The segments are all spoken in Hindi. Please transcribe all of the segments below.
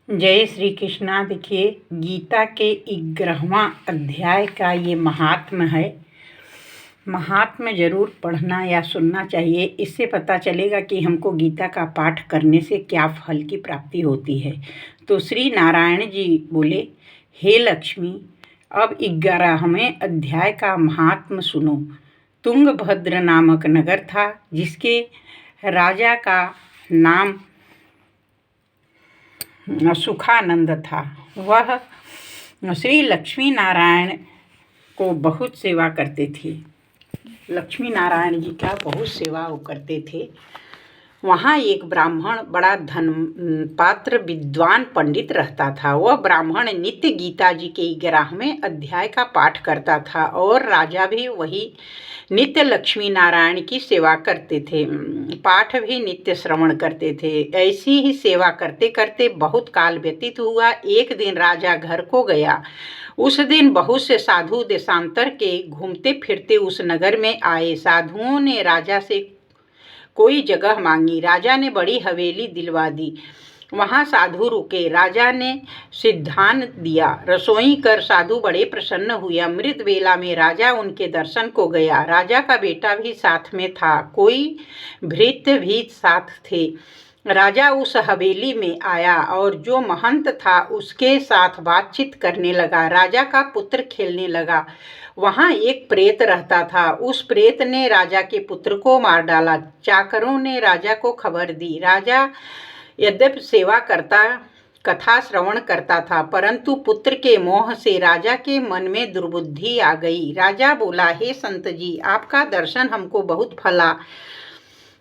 जय श्री कृष्णा। देखिए, गीता के 11वां अध्याय का ये महात्म्य है। महात्म्य ज़रूर पढ़ना या सुनना चाहिए। इससे पता चलेगा कि हमको गीता का पाठ करने से क्या फल की प्राप्ति होती है। तो श्री नारायण जी बोले, हे लक्ष्मी, अब 11वें अध्याय का महात्म्य सुनो। तुंगभद्र नामक नगर था, जिसके राजा का नाम सुखानंद था। वह श्री लक्ष्मी नारायण को बहुत सेवा करते थे। लक्ष्मी नारायण जी का बहुत सेवा वो करते थे। वहाँ एक ब्राह्मण बड़ा धन पात्र विद्वान पंडित रहता था। वह ब्राह्मण नित्य गीता जी के 11वें अध्याय का पाठ करता था और राजा भी वही नित्य लक्ष्मी नारायण की सेवा करते थे। पाठ भी नित्य श्रवण करते थे। ऐसी ही सेवा करते करते बहुत काल व्यतीत हुआ। एक दिन राजा घर को गया। उस दिन बहुत से साधु देशांतर के घूमते फिरते उस नगर में आए। साधुओं ने राजा से कोई जगह मांगी। राजा ने बड़ी हवेली दिलवा दी। वहाँ साधु रुके। राजा ने सिद्धांत दिया। रसोई कर साधु बड़े प्रसन्न हुए। अमृत वेला में राजा उनके दर्शन को गया। राजा का बेटा भी साथ में था। कोई भृत्य भी साथ थे। राजा उस हवेली में आया और जो महंत था उसके साथ बातचीत करने लगा। राजा का पुत्र खेलने लगा। वहाँ एक प्रेत रहता था। उस प्रेत ने राजा के पुत्र को मार डाला। चाकरों ने राजा को खबर दी। राजा यद्यपि सेवा करता, कथा श्रवण करता था, परंतु पुत्र के मोह से राजा के मन में दुर्बुद्धि आ गई। राजा बोला, हे संत जी, आपका दर्शन हमको बहुत फला।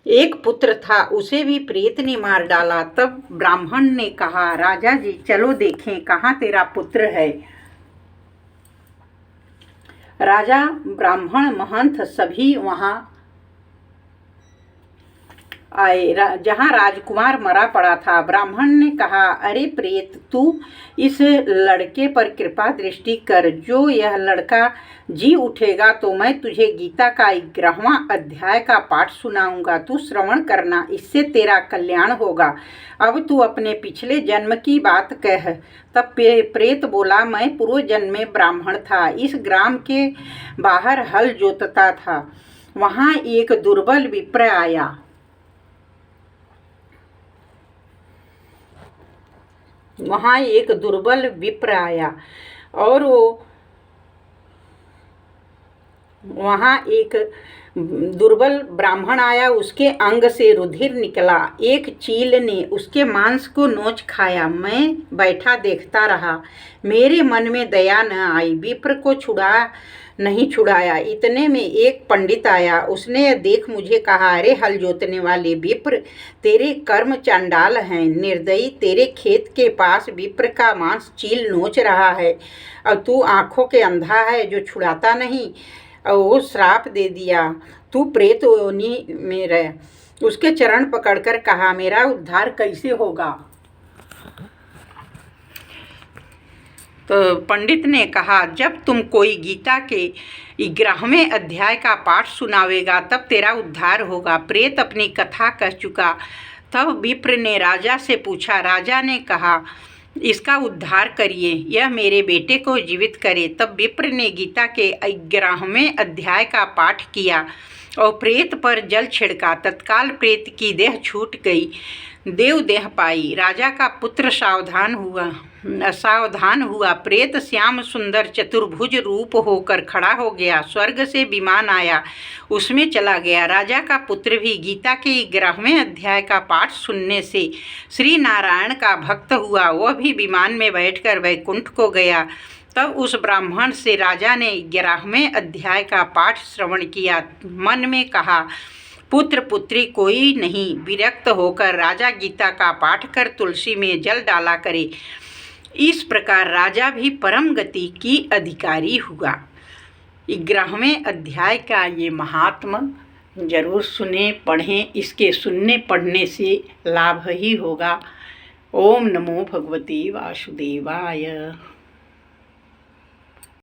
एक पुत्र था, उसे भी प्रेत ने मार डाला। तब ब्राह्मण ने कहा, राजा जी, चलो देखें कहाँ तेरा पुत्र है। राजा, ब्राह्मण, महंत सभी वहाँ आए जहाँ राजकुमार मरा पड़ा था। ब्राह्मण ने कहा, अरे प्रेत, तू इस लड़के पर कृपा दृष्टि कर। जो यह लड़का जी उठेगा तो मैं तुझे गीता का 11वां अध्याय का पाठ सुनाऊंगा। तू श्रवण करना, इससे तेरा कल्याण होगा। अब तू अपने पिछले जन्म की बात कह। तब प्रेत बोला, मैं पूर्व जन्म में ब्राह्मण था। इस ग्राम के बाहर हल जोतता था। वहाँ एक दुर्बल विप्र आया। और वहाँ एक दुर्बल ब्राह्मण आया। उसके अंग से रुधिर निकला। एक चील ने उसके मांस को नोच खाया। मैं बैठा देखता रहा। मेरे मन में दया न आई। विप्र को नहीं छुड़ाया। इतने में एक पंडित आया। उसने यह देख मुझे कहा, अरे हल जोतने वाले विप्र, तेरे कर्म चांडाल हैं। निर्दयी, तेरे खेत के पास विप्र का मांस चील नोच रहा है। अब तू आंखों के अंधा है जो छुड़ाता नहीं। और वो श्राप दे दिया। तू प्रेत योनि में रह। उसके चरण पकड़कर कहा, मेरा उद्धार कैसे होगा। तो पंडित ने कहा, जब तुम कोई गीता के 11वें अध्याय का पाठ सुनावेगा तब तेरा उद्धार होगा। प्रेत अपनी कथा कह चुका। तब विप्र ने राजा से पूछा। राजा ने कहा, इसका उद्धार करिए, यह मेरे बेटे को जीवित करे। तब विप्र ने गीता के 11वें अध्याय का पाठ किया और प्रेत पर जल छिड़का। तत्काल प्रेत की देह छूट गई, देव देह पाई। राजा का पुत्र सावधान हुआ। प्रेत श्याम सुंदर चतुर्भुज रूप होकर खड़ा हो गया। स्वर्ग से विमान आया, उसमें चला गया। राजा का पुत्र भी गीता के 11वें अध्याय का पाठ सुनने से श्री नारायण का भक्त हुआ। वह भी विमान में बैठकर वैकुंठ को गया। तब उस ब्राह्मण से राजा ने 11वें अध्याय का पाठ श्रवण किया। मन में कहा, पुत्र पुत्री कोई नहीं। विरक्त होकर राजा गीता का पाठ कर तुलसी में जल डाला करे। इस प्रकार राजा भी परम गति की अधिकारी हुआ। 11वें अध्याय का ये महात्म्य जरूर सुने, पढ़ें। इसके सुनने पढ़ने से लाभ ही होगा। ओम नमो भगवते वासुदेवाय।